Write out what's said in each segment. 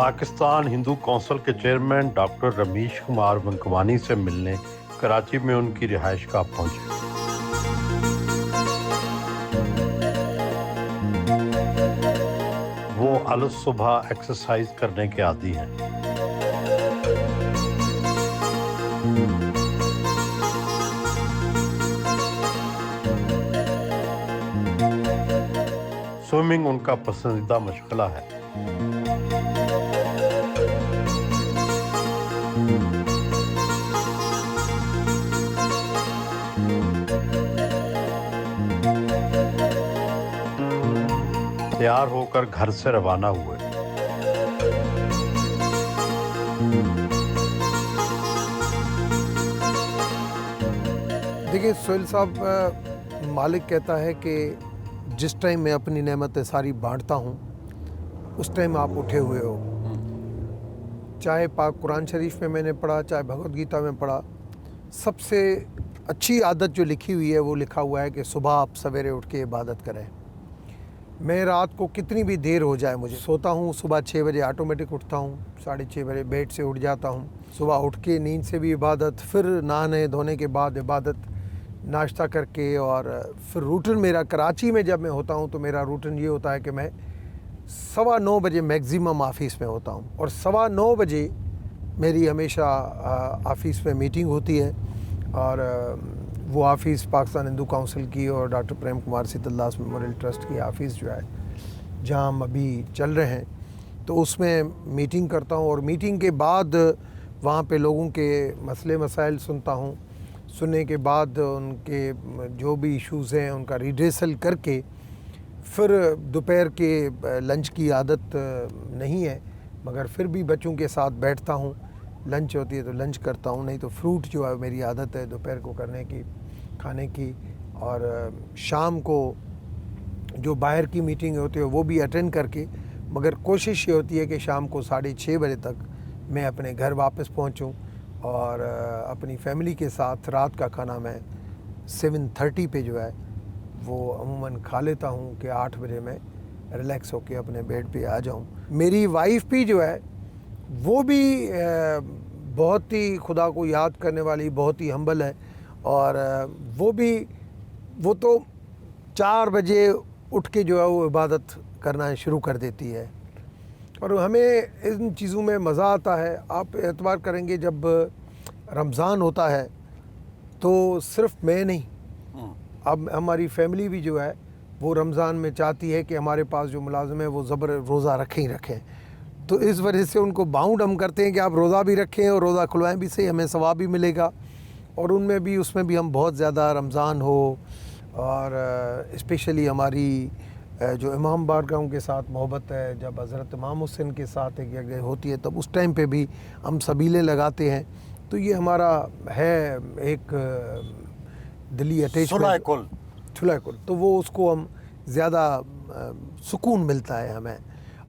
Pakistan Hindu council के chairman doctor Ramish Kumar Vankwani से मिलने कराची में उनकी रिहाइशगाह पहुंचे। वो अलग सुबह एक्सरसाइज करने के आदी हैं। स्विमिंग उनका पसंदीदा मशगला है। तैयार होकर घर से रवाना हुए। देखिए सोहेल साहब, मालिक कहता है कि जिस टाइम मैं अपनी नेमतें सारी बांटता हूँ उस टाइम आप उठे हुए हो। चाहे पाक कुरान शरीफ में मैंने पढ़ा, चाहे भगवत गीता में पढ़ा, सबसे अच्छी आदत जो लिखी हुई है वो लिखा हुआ है कि सुबह आप सवेरे उठ के इबादत करें। मैं रात को कितनी भी देर हो जाए, मुझे सोता हूँ, सुबह 6 बजे ऑटोमेटिक उठता हूँ, 6:30 बजे बेड से उठ जाता हूँ। सुबह उठ के नींद से भी इबादत, फिर नहाने धोने के बाद इबादत, नाश्ता करके, और फिर रूटीन मेरा कराची में जब मैं होता हूँ तो मेरा रूटीन ये होता है कि मैं 9:15 बजे मैक्सिमम ऑफ़िस में होता हूँ और 9:15 बजे मेरी हमेशा ऑफ़िस में मीटिंग होती है। और वो ऑफ़िस पाकिस्तान हिंदू काउंसिल की और doctor Prem Kumar सीतलदास memorial trust की ऑफ़िस जो है, जहाँ हम अभी चल रहे हैं, तो उसमें मीटिंग करता हूँ। और मीटिंग के बाद वहाँ पे लोगों के मसले मसाइल सुनता हूँ। सुनने के बाद उनके जो भी इश्यूज़ हैं उनका रिड्रेसल करके फिर दोपहर के लंच की आदत नहीं है, मगर फिर भी बच्चों के साथ बैठता हूँ। लंच होती है तो लंच करता हूँ, नहीं तो फ्रूट जो है मेरी आदत है दोपहर को करने की, खाने की। और शाम को जो बाहर की मीटिंग होती है वो भी अटेंड करके, मगर कोशिश ये होती है कि शाम को 6:30 बजे तक मैं अपने घर वापस पहुँचूँ और अपनी फैमिली के साथ रात का खाना मैं 7:30 पे जो है वो अमूमन खा लेता हूँ कि 8 बजे मैं रिलैक्स होके अपने बेड पे आ जाऊँ। मेरी वाइफ भी जो है वो भी बहुत ही खुदा को याद करने वाली, बहुत ही हम्बल है। और वो तो 4 बजे उठ के जो है वो इबादत करना शुरू कर देती है। और हमें इन चीज़ों में मज़ा आता है। आप एतबार करेंगे, जब रमज़ान होता है तो सिर्फ मैं नहीं, अब हमारी फैमिली भी जो है वो रमज़ान में चाहती है कि हमारे पास जो मुलाजिम है वो ज़बर रोज़ा रखें ही रखें। तो इस वजह से उनको बाउंड हम करते हैं कि आप रोज़ा भी रखें और रोज़ा खुलवाएं भी, सही, हमें सवाब भी मिलेगा। और उसमें भी हम बहुत ज़्यादा रमज़ान हो और स्पेशली हमारी जो इमाम बारगाहों के साथ मोहब्बत है, जब हज़रत इमाम हुसैन के साथ एक जगह होती है तब उस टाइम पे भी हम सबीलें लगाते हैं। तो ये हमारा है एक दिली अटैचमेंट, छुलाकुल, तो वो उसको हम ज़्यादा सुकून मिलता है हमें।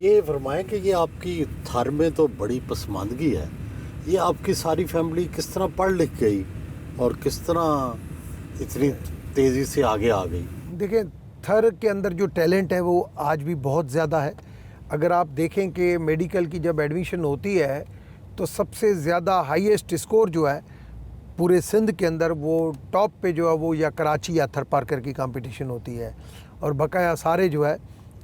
ये फरमाएं कि ये आपकी थर में तो बड़ी पसमानदगी है, ये आपकी सारी फैमिली किस तरह पढ़ लिख गई और किस तरह इतनी तेज़ी से आगे आ गई? देखिए, थर के अंदर जो टैलेंट है वो आज भी बहुत ज़्यादा है। अगर आप देखें कि मेडिकल की जब एडमिशन होती है तो सबसे ज़्यादा हाईएस्ट स्कोर जो है पूरे सिंध के अंदर, वो टॉप पे जो है वो या कराची या थर पारकर की कंपटीशन होती है। और बकाया सारे जो है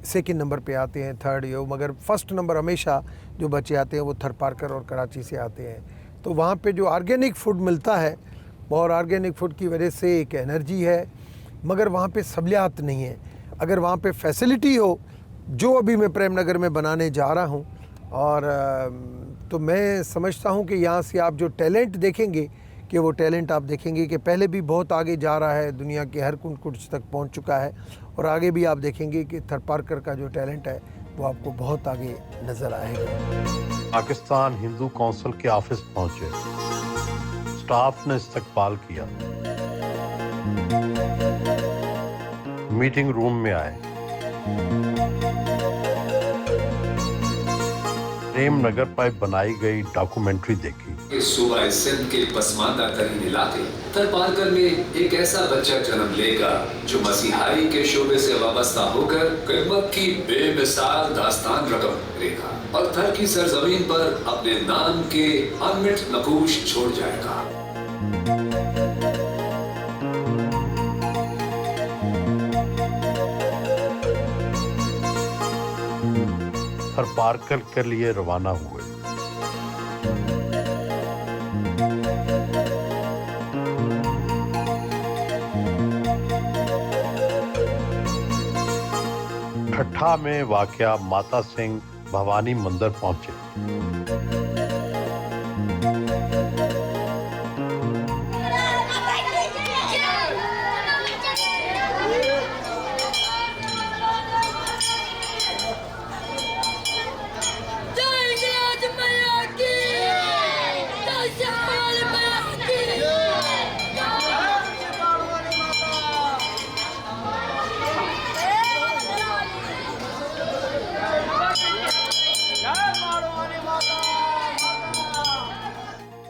सेकंड नंबर पे आते हैं, थर्ड यो, मगर फर्स्ट नंबर हमेशा जो बच्चे आते हैं वो थर पारकर और कराची से आते हैं। तो वहाँ पे जो ऑर्गेनिक फूड मिलता है और ऑर्गेनिक फूड की वजह से एक एनर्जी है, मगर वहाँ पे सहूलियात नहीं है। अगर वहाँ पे फैसिलिटी हो, जो अभी मैं प्रेम नगर में बनाने जा रहा हूँ, और तो मैं समझता हूँ कि यहाँ से आप जो टैलेंट देखेंगे कि वो टैलेंट आप देखेंगे कि पहले भी बहुत आगे जा रहा है, दुनिया के हर कुछ तक पहुँच चुका है। और आगे भी आप देखेंगे कि थर पारकर का जो टैलेंट है वो आपको बहुत आगे नज़र आएगा। पाकिस्तान हिंदू कौंसिल के ऑफिस पहुंचे। स्टाफ ने इस्तकबाल किया। मीटिंग रूम में आए। प्रेम नगर पर बनाई गई डॉक्यूमेंट्री देखी। सूबा सिंध के पसमानदा तरीन इलाके थरपारकर में एक ऐसा बच्चा जन्म लेगा जो मसीहाई के शोबे से वाबस्ता होकर क़यामत की बेमिसाल दास्तान रकम करेगा और थर की सरजमीन पर अपने नाम के अनमिट नकूश छोड़ जाएगा। थरपारकर के लिए रवाना हुए। ठट्ठा में वाक़या माता सिंह भवानी मंदिर पहुंचे।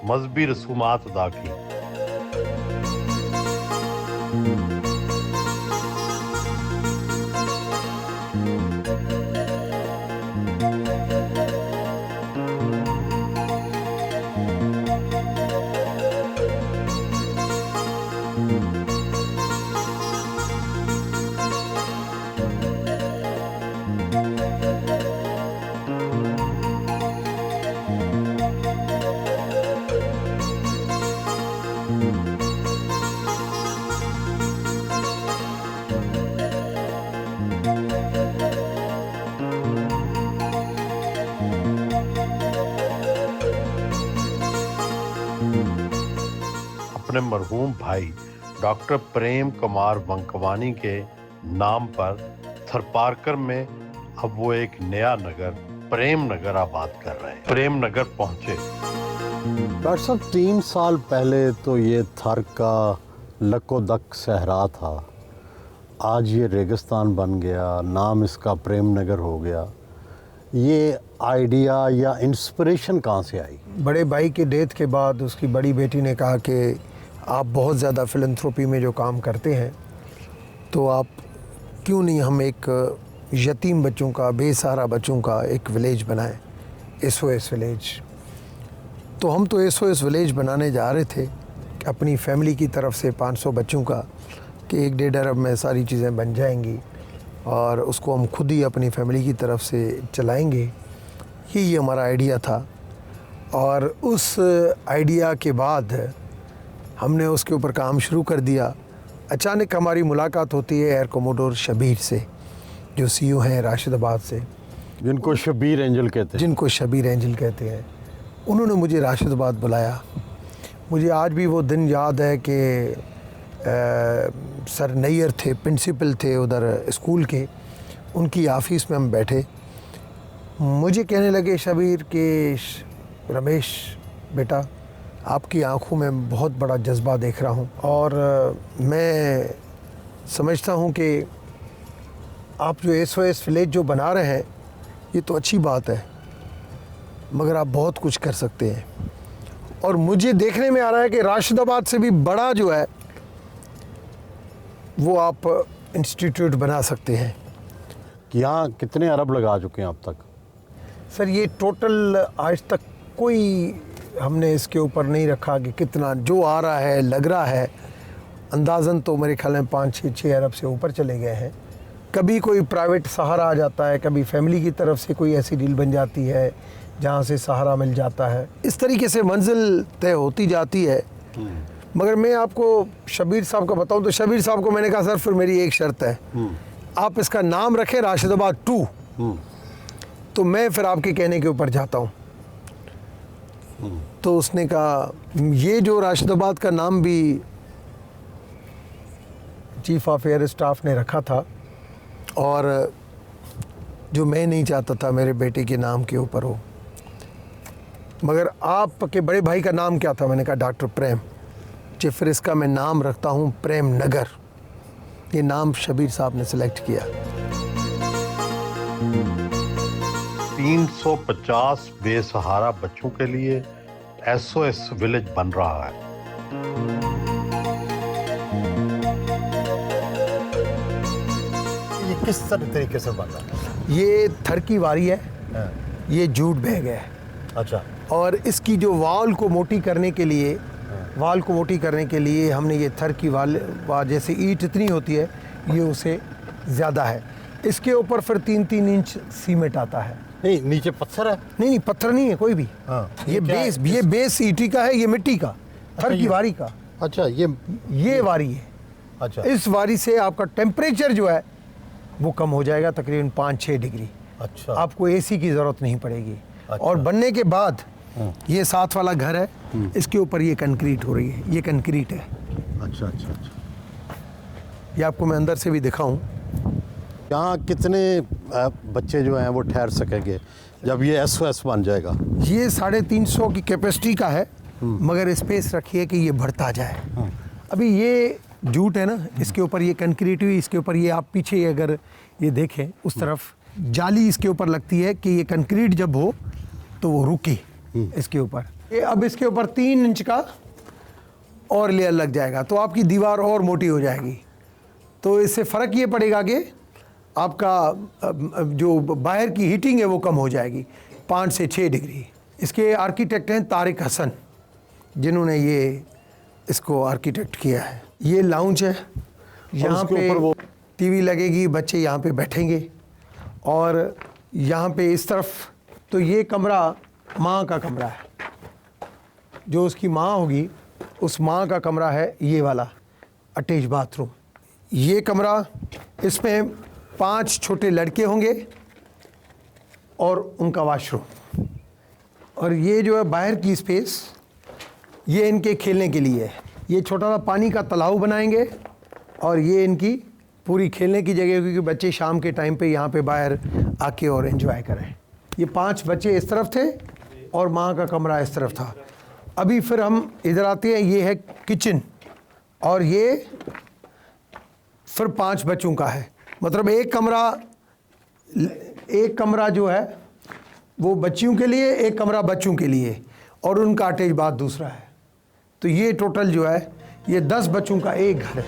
मजहबी रसूमात अदा की। अपने मरहूम भाई डॉक्टर प्रेम कुमार वंकवानी के नाम पर थरपारकर में अब वो एक नया नगर प्रेम नगर आबाद कर रहे हैं। प्रेम नगर पहुंचे। डॉक्टर साहब 3 साल पहले तो ये थर का लकोदक सहरा था, आज ये रेगिस्तान बन गया, नाम इसका प्रेम नगर हो गया। ये आइडिया या इंस्पिरेशन कहाँ से आई? बड़े भाई के डेथ के बाद उसकी बड़ी बेटी ने कहा कि आप बहुत ज़्यादा फिलंथ्रोपी में जो काम करते हैं तो आप क्यों नहीं हम एक यतीम बच्चों का, बेसहारा बच्चों का एक विलेज बनाएं, SOS विलेज। तो हम तो SOS विलेज बनाने जा रहे थे अपनी फैमिली की तरफ से 500 बच्चों का कि 1-1.5 अरब में सारी चीज़ें बन जाएंगी और उसको हम खुद ही अपनी फैमिली की तरफ से चलाएंगे। यही हमारा आइडिया था और उस आइडिया के बाद हमने उसके ऊपर काम शुरू कर दिया। अचानक हमारी मुलाकात होती है एयर कोमोडोर शबीर से, जो CEO हैं राशिदाबाद से, जिनको शबीर एंजल कहते हैं। उन्होंने मुझे राशिदाबाद बुलाया। मुझे आज भी वो दिन याद है कि सर नैयर थे, प्रिंसिपल थे उधर स्कूल के, उनकी ऑफिस में हम बैठे। मुझे कहने लगे शबीर के रमेश बेटा आपकी आंखों में बहुत बड़ा जज्बा देख रहा हूँ और मैं समझता हूँ कि आप जो SOS विलेज जो बना रहे हैं ये तो अच्छी बात है, मगर आप बहुत कुछ कर सकते हैं। और मुझे देखने में आ रहा है कि राशिदाबाद से भी बड़ा जो है वो आप इंस्टीट्यूट बना सकते हैं। यहाँ कितने अरब लगा चुके हैं अब तक? सर ये टोटल आज तक कोई हमने इसके ऊपर नहीं रखा कि कितना जो आ रहा है, लग रहा है अंदाज़न तो मेरे ख्याल में 5-6 अरब से ऊपर चले गए हैं। कभी कोई प्राइवेट सहारा आ जाता है, कभी फैमिली की तरफ से कोई ऐसी डील बन जाती है जहाँ से सहारा मिल जाता है। इस तरीके से मंजिल तय होती जाती है। मगर मैं आपको शबीर साहब का बताऊं तो शबीर साहब को मैंने कहा सर फिर मेरी एक शर्त है, आप इसका नाम रखें राशिदाबाद 2, तो मैं फिर आपके कहने के ऊपर जाता हूँ। तो उसने कहा ये जो राशिदाबाद का नाम भी चीफ ऑफ एयर स्टाफ ने रखा था और जो मैं नहीं चाहता था मेरे बेटे के नाम के ऊपर हो, मगर आपके बड़े भाई का नाम क्या था? मैंने कहा डॉक्टर प्रेम जी, फिर इसका मैं नाम रखता हूँ प्रेम नगर। ये नाम शबीर साहब ने सिलेक्ट किया। 350 बेसहारा बच्चों के लिए SOS विलेज बन रहा है। ये किस तरीके से बन रहा है? ये थर की वारी है, हाँ, ये जूट बैग है, अच्छा और इसकी जो वाल को मोटी करने के लिए हमने ये थर की जैसे ईंट इतनी होती है, ये उसे ज़्यादा है। इसके ऊपर फिर 3-3 इंच सीमेंट आता है। नहीं, नीचे पत्थर है? नहीं, पत्थर नहीं है कोई भी। हाँ, ये क्या बेस, है? ये बेस ईंटी का है, ये मिट्टी का, थर की ये- वारी का। अच्छा, ये वारी है। अच्छा इस वारी से आपका टेम्परेचर जो है वो कम हो जाएगा तकरीबन 5-6 डिग्री। अच्छा आपको एसी की ज़रूरत नहीं पड़ेगी। अच्छा। और बनने के बाद ये साथ वाला घर है, इसके ऊपर ये कंक्रीट हो रही है, ये कंक्रीट है। अच्छा अच्छा अच्छा। ये आपको मैं अंदर से भी दिखाऊं। यहाँ कितने बच्चे जो हैं वो ठहर सकेंगे जब ये SOS बन जाएगा? ये 350 की कैपेसिटी का है, मगर स्पेस रखिए कि ये बढ़ता जाए। अभी ये जूट है ना, इसके ऊपर ये कंक्रीट हुई, इसके ऊपर ये आप पीछे अगर ये देखें उस तरफ जाली इसके ऊपर लगती है कि ये कंक्रीट जब हो तो वो रुके इसके ऊपर। ये अब इसके ऊपर 3 इंच का और लेयर लग जाएगा तो आपकी दीवार और मोटी हो जाएगी। तो इससे फ़र्क ये पड़ेगा कि आपका जो बाहर की हीटिंग है वो कम हो जाएगी 5 से 6 डिग्री। इसके आर्किटेक्ट हैं तारिक हसन, जिन्होंने ये इसको आर्किटेक्ट किया है। ये लाउंज है, यहाँ उसके पे ऊपर वो टीवी लगेगी, बच्चे यहाँ पे बैठेंगे। और यहाँ पे इस तरफ तो ये कमरा माँ का कमरा है, जो उसकी माँ होगी उस माँ का कमरा है ये वाला अटैच बाथरूम। ये कमरा, इसमें 5 छोटे लड़के होंगे और उनका वॉशरूम। और ये जो है बाहर की स्पेस, ये इनके खेलने के लिए है। ये छोटा सा पानी का तालाब बनाएंगे और ये इनकी पूरी खेलने की जगह, क्योंकि बच्चे शाम के टाइम पे यहाँ पे बाहर आके और एंजॉय करें। ये 5 बच्चे इस तरफ थे और माँ का कमरा इस तरफ था। अभी फिर हम इधर आते हैं, ये है किचन, और ये फिर 5 बच्चों का है। मतलब एक कमरा जो है वो बच्चियों के लिए, एक कमरा बच्चों के लिए, और उनका अटैच बाथ दूसरा है। तो ये टोटल जो है ये 10 बच्चों का एक घर है।